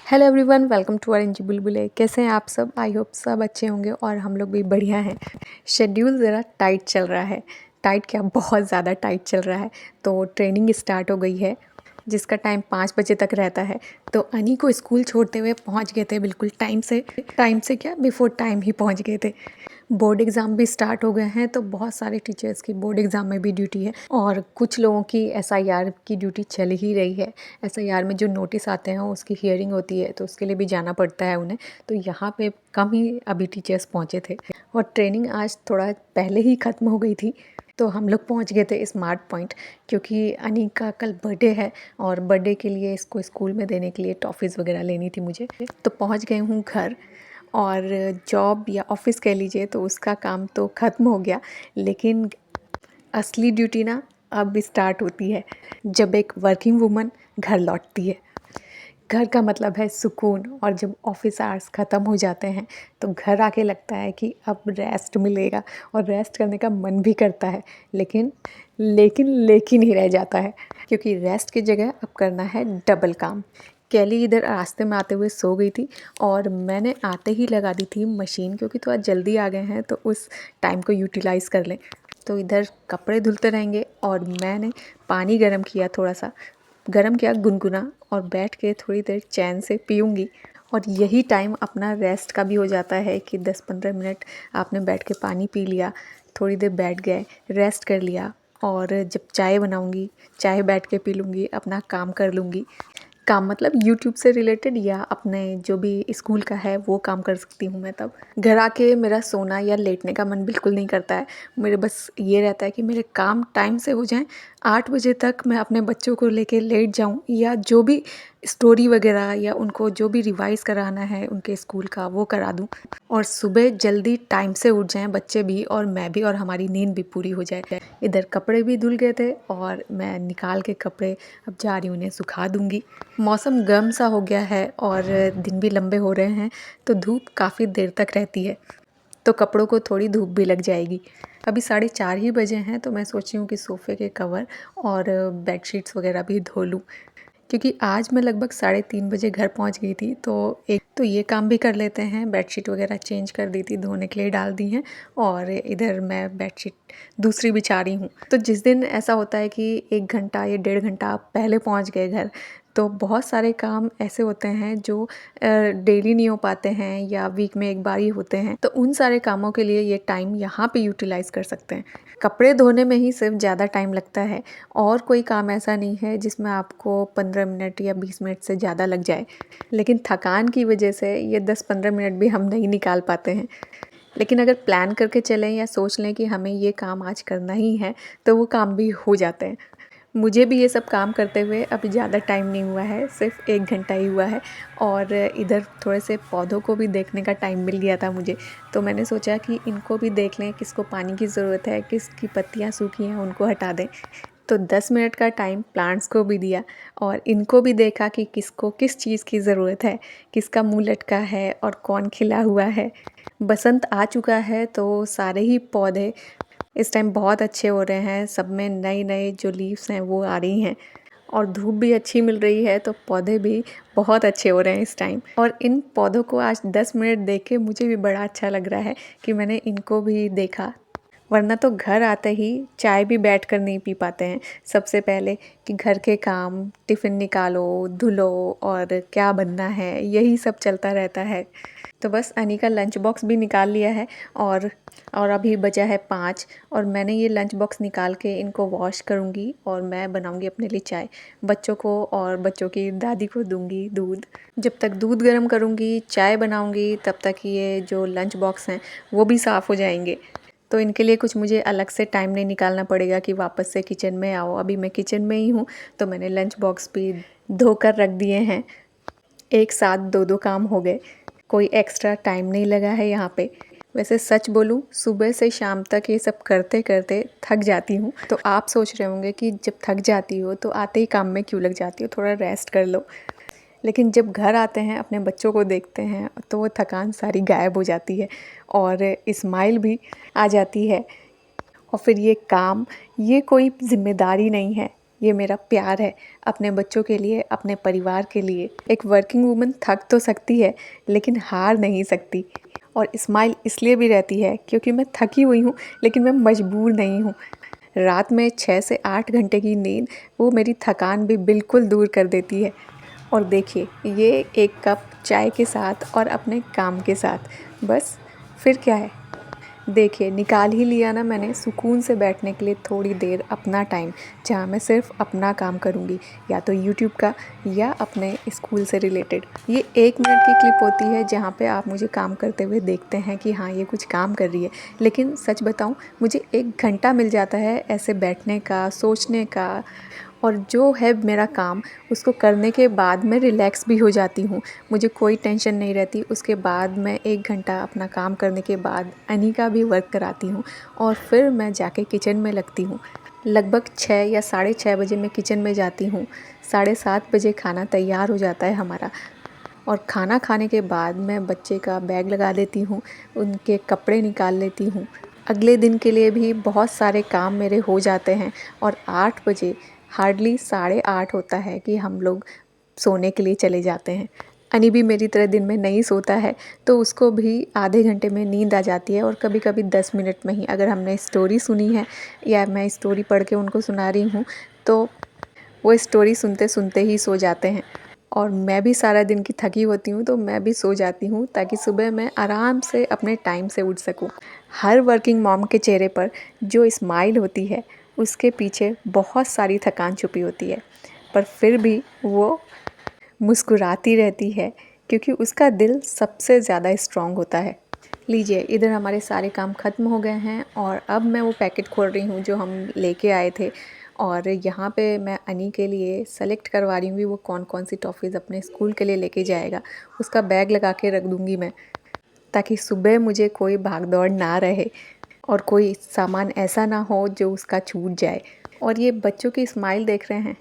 Hello everyone, welcome to our एनजी बुलबुले। कैसे हैं आप सब? आई होप सब अच्छे होंगे और हम लोग भी बढ़िया हैं। शेड्यूल ज़रा टाइट चल रहा है। टाइट क्या, बहुत ज़्यादा टाइट चल रहा है। तो ट्रेनिंग स्टार्ट हो गई है जिसका टाइम 5 बजे तक रहता है। तो अनी को स्कूल छोड़ते हुए पहुंच गए थे बिल्कुल टाइम से क्या, बिफोर टाइम ही पहुंच गए थे। बोर्ड एग्ज़ाम भी स्टार्ट हो गए हैं तो बहुत सारे टीचर्स की बोर्ड एग्ज़ाम में भी ड्यूटी है और कुछ लोगों की एसआईआर की ड्यूटी चल ही रही है। एसआईआर में जो नोटिस आते हैं उसकी हियरिंग होती है तो उसके लिए भी जाना पड़ता है उन्हें। तो यहाँ पे कम ही अभी टीचर्स पहुँचे थे और ट्रेनिंग आज थोड़ा पहले ही ख़त्म हो गई थी। तो हम लोग पहुँच गए थे स्मार्ट पॉइंट क्योंकि अनी का कल बर्थडे है और बर्थडे के लिए इसको स्कूल में देने के लिए टॉफ़ीज़ वगैरह लेनी थी मुझे। तो पहुँच गई हूँ घर। और जॉब या ऑफिस कह लीजिए तो उसका काम तो ख़त्म हो गया, लेकिन असली ड्यूटी ना अब स्टार्ट होती है जब एक वर्किंग वुमन घर लौटती है। घर का मतलब है सुकून, और जब ऑफिस आवर्स ख़त्म हो जाते हैं तो घर आके लगता है कि अब रेस्ट मिलेगा और रेस्ट करने का मन भी करता है, लेकिन ही रह जाता है क्योंकि रेस्ट की जगह अब करना है डबल काम। कैली इधर रास्ते में आते हुए सो गई थी और मैंने आते ही लगा दी थी मशीन, क्योंकि तो आज जल्दी आ गए हैं तो उस टाइम को यूटिलाइज़ कर लें। तो इधर कपड़े धुलते रहेंगे और मैंने पानी गर्म किया, थोड़ा सा गर्म किया गुनगुना, और बैठ के थोड़ी देर चैन से पीऊँगी। और यही टाइम अपना रेस्ट का भी हो जाता है कि 10-15 मिनट आपने बैठ के पानी पी लिया, थोड़ी देर बैठ गए, रेस्ट कर लिया, और जब चाय बनाऊँगी चाय बैठ के पी लूँगी, अपना काम कर लूँगी। काम मतलब यूट्यूब से रिलेटेड या अपने जो भी स्कूल का है वो काम कर सकती हूँ मैं। तब घर आके मेरा सोना या लेटने का मन बिल्कुल नहीं करता है। मेरे बस ये रहता है कि मेरे काम टाइम से हो जाएं, 8 बजे तक मैं अपने बच्चों को लेके लेट जाऊँ या जो भी स्टोरी वगैरह या उनको जो भी रिवाइज़ कराना है उनके स्कूल का वो करा दूँ, और सुबह जल्दी टाइम से उठ जाएं बच्चे भी और मैं भी, और हमारी नींद भी पूरी हो जाए। इधर कपड़े भी धुल गए थे और मैं निकाल के कपड़े अब जा रही हूँ उन्हें सुखा दूँगी। मौसम गर्म सा हो गया है और दिन भी लंबे हो रहे हैं तो धूप काफ़ी देर तक रहती है, तो कपड़ों को थोड़ी धूप भी लग जाएगी। अभी 4:30 ही बजे हैं तो मैं सोच रही हूँ कि सोफ़े के कवर और बेडशीट्स वगैरह भी धो लूँ, क्योंकि आज मैं लगभग 3:30 बजे घर पहुँच गई थी। तो ये काम भी कर लेते हैं। बेडशीट वगैरह चेंज कर दी थी, धोने के लिए डाल दी हैं, और इधर मैं बेडशीट दूसरी बिछा रही हूँ। तो जिस दिन ऐसा होता है कि 1 घंटा या 1.5 घंटा आप पहले पहुँच गए घर, तो बहुत सारे काम ऐसे होते हैं जो डेली नहीं हो पाते हैं या वीक में एक बार ही होते हैं, तो उन सारे कामों के लिए ये टाइम यहाँ पे यूटिलाइज़ कर सकते हैं। कपड़े धोने में ही सिर्फ ज़्यादा टाइम लगता है, और कोई काम ऐसा नहीं है जिसमें आपको 15 मिनट या 20 मिनट से ज़्यादा लग जाए, लेकिन थकान की वजह से ये 10-15 मिनट भी हम नहीं निकाल पाते हैं। लेकिन अगर प्लान करके चलें या सोच लें कि हमें ये काम आज करना ही है तो वो काम भी हो जाते हैं। मुझे भी ये सब काम करते हुए अभी ज़्यादा टाइम नहीं हुआ है, सिर्फ 1 घंटा ही हुआ है, और इधर थोड़े से पौधों को भी देखने का टाइम मिल गया था मुझे। तो मैंने सोचा कि इनको भी देख लें, किसको पानी की ज़रूरत है, किसकी पत्तियाँ सूखी हैं उनको हटा दें। तो 10 मिनट का टाइम प्लांट्स को भी दिया और इनको भी देखा कि किसको किस चीज़ की ज़रूरत है, किसका मुँह लटका है और कौन खिला हुआ है। बसंत आ चुका है तो सारे ही पौधे इस टाइम बहुत अच्छे हो रहे हैं, सब में नए-नए जो लीव्स हैं वो आ रही हैं, और धूप भी अच्छी मिल रही है तो पौधे भी बहुत अच्छे हो रहे हैं इस टाइम। और इन पौधों को आज 10 मिनट देख के मुझे भी बड़ा अच्छा लग रहा है कि मैंने इनको भी देखा, वरना तो घर आते ही चाय भी बैठ कर नहीं पी पाते हैं। सबसे पहले कि घर के काम, टिफ़िन निकालो, धुलो और क्या बनना है, यही सब चलता रहता है। तो बस अनी का लंच बॉक्स भी निकाल लिया है, और अभी बजा है 5, और मैंने ये लंच बॉक्स निकाल के इनको वॉश करूँगी और मैं बनाऊँगी अपने लिए चाय। बच्चों को और बच्चों की दादी को दूँगी दूध। जब तक दूध गर्म करूँगी, चाय बनाऊँगी, तब तक ये जो लंच बॉक्स हैं वो भी साफ़ हो जाएंगे। तो इनके लिए कुछ मुझे अलग से टाइम नहीं निकालना पड़ेगा कि वापस से किचन में आओ। अभी मैं किचन में ही हूँ तो मैंने लंच बॉक्स भी धोकर रख दिए हैं। एक साथ 2-2 काम हो गए, कोई एक्स्ट्रा टाइम नहीं लगा है यहाँ पे। वैसे सच बोलूँ, सुबह से शाम तक ये सब करते करते थक जाती हूँ। तो आप सोच रहे होंगे कि जब थक जाती हो तो आते ही काम में क्यों लग जाती हो, थोड़ा रेस्ट कर लो। लेकिन जब घर आते हैं, अपने बच्चों को देखते हैं, तो वो थकान सारी गायब हो जाती है और स्माइल भी आ जाती है। और फिर ये काम, ये कोई ज़िम्मेदारी नहीं है, ये मेरा प्यार है अपने बच्चों के लिए, अपने परिवार के लिए। एक वर्किंग वूमन थक तो सकती है लेकिन हार नहीं सकती। और स्माइल इसलिए भी रहती है क्योंकि मैं थकी हुई हूँ लेकिन मैं मजबूर नहीं हूँ। रात में 6 से 8 घंटे की नींद वो मेरी थकान भी बिल्कुल दूर कर देती है। और देखिए ये एक कप चाय के साथ और अपने काम के साथ, बस फिर क्या है। देखिए निकाल ही लिया ना मैंने सुकून से बैठने के लिए थोड़ी देर अपना टाइम, जहाँ मैं सिर्फ अपना काम करूँगी, या तो यूट्यूब का या अपने स्कूल से रिलेटेड। ये 1 मिनट की क्लिप होती है जहाँ पे आप मुझे काम करते हुए देखते हैं कि हाँ ये कुछ काम कर रही है, लेकिन सच बताऊँ मुझे 1 घंटा मिल जाता है ऐसे बैठने का, सोचने का। और जो है मेरा काम उसको करने के बाद मैं रिलैक्स भी हो जाती हूँ, मुझे कोई टेंशन नहीं रहती। उसके बाद मैं 1 घंटा अपना काम करने के बाद अनी का भी वर्क कराती हूँ और फिर मैं जाके किचन में लगती हूँ। लगभग 6 या 6:30 बजे मैं किचन में जाती हूँ। 7:30 बजे खाना तैयार हो जाता है हमारा। और खाना खाने के बाद मैं बच्चे का बैग लगा देती हूँ, उनके कपड़े निकाल लेती हूँ। अगले दिन के लिए भी बहुत सारे काम मेरे हो जाते हैं। और 8 बजे हार्डली 8:30 होता है कि हम लोग सोने के लिए चले जाते हैं। अनी भी मेरी तरह दिन में नहीं सोता है, तो उसको भी आधे घंटे में नींद आ जाती है, और कभी कभी 10 मिनट में ही। अगर हमने स्टोरी सुनी है या मैं स्टोरी पढ़ के उनको सुना रही हूँ तो वो स्टोरी सुनते सुनते ही सो जाते हैं। और मैं भी सारा दिन की थकी होती हूँ तो मैं भी सो जाती हूँ ताकि सुबह मैं आराम से अपने टाइम से उठ सकूँ। हर वर्किंग मॉम के चेहरे पर जो स्माइल होती है उसके पीछे बहुत सारी थकान छुपी होती है, पर फिर भी वो मुस्कुराती रहती है क्योंकि उसका दिल सबसे ज़्यादा स्ट्रॉन्ग होता है। लीजिए इधर हमारे सारे काम ख़त्म हो गए हैं और अब मैं वो पैकेट खोल रही हूँ जो हम लेके आए थे। और यहाँ पे मैं अनी के लिए सेलेक्ट करवा रही हूँ कि वो कौन कौन सी टॉफ़ीज़ अपने स्कूल के लिए लेके जाएगा। उसका बैग लगा के रख दूँगी मैं, ताकि सुबह मुझे कोई भाग दौड़ ना रहे और कोई सामान ऐसा ना हो जो उसका छूट जाए। और ये बच्चों की स्माइल देख रहे हैं,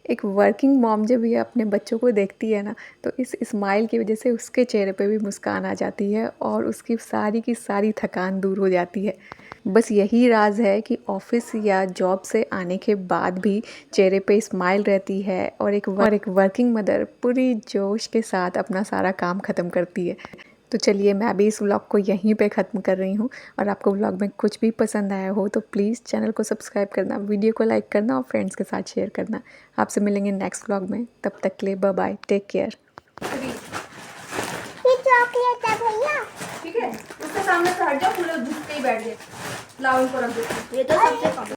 एक वर्किंग मॉम जब ये अपने बच्चों को देखती है ना, तो इस स्माइल की वजह से उसके चेहरे पे भी मुस्कान आ जाती है और उसकी सारी की सारी थकान दूर हो जाती है। बस यही राज है कि ऑफिस या जॉब से आने के बाद भी चेहरे पे स्माइल रहती है और एक वर्किंग मदर पूरी जोश के साथ अपना सारा काम ख़त्म करती है। तो चलिए मैं अभी इस व्लॉग को यहीं पे ख़त्म कर रही हूँ। और आपको व्लॉग में कुछ भी पसंद आया हो तो प्लीज़ चैनल को सब्सक्राइब करना, वीडियो को लाइक करना और फ्रेंड्स के साथ शेयर करना। आपसे मिलेंगे नेक्स्ट व्लॉग में, तब तक के लिए बाय बाय, टेक केयर। ये चॉकलेट है भैया। ठीक है, उसके सामने से हट जाओ, पूरे घुस के ही बैठ गए। लाओ इनको रख दो। ये तो सबसे कम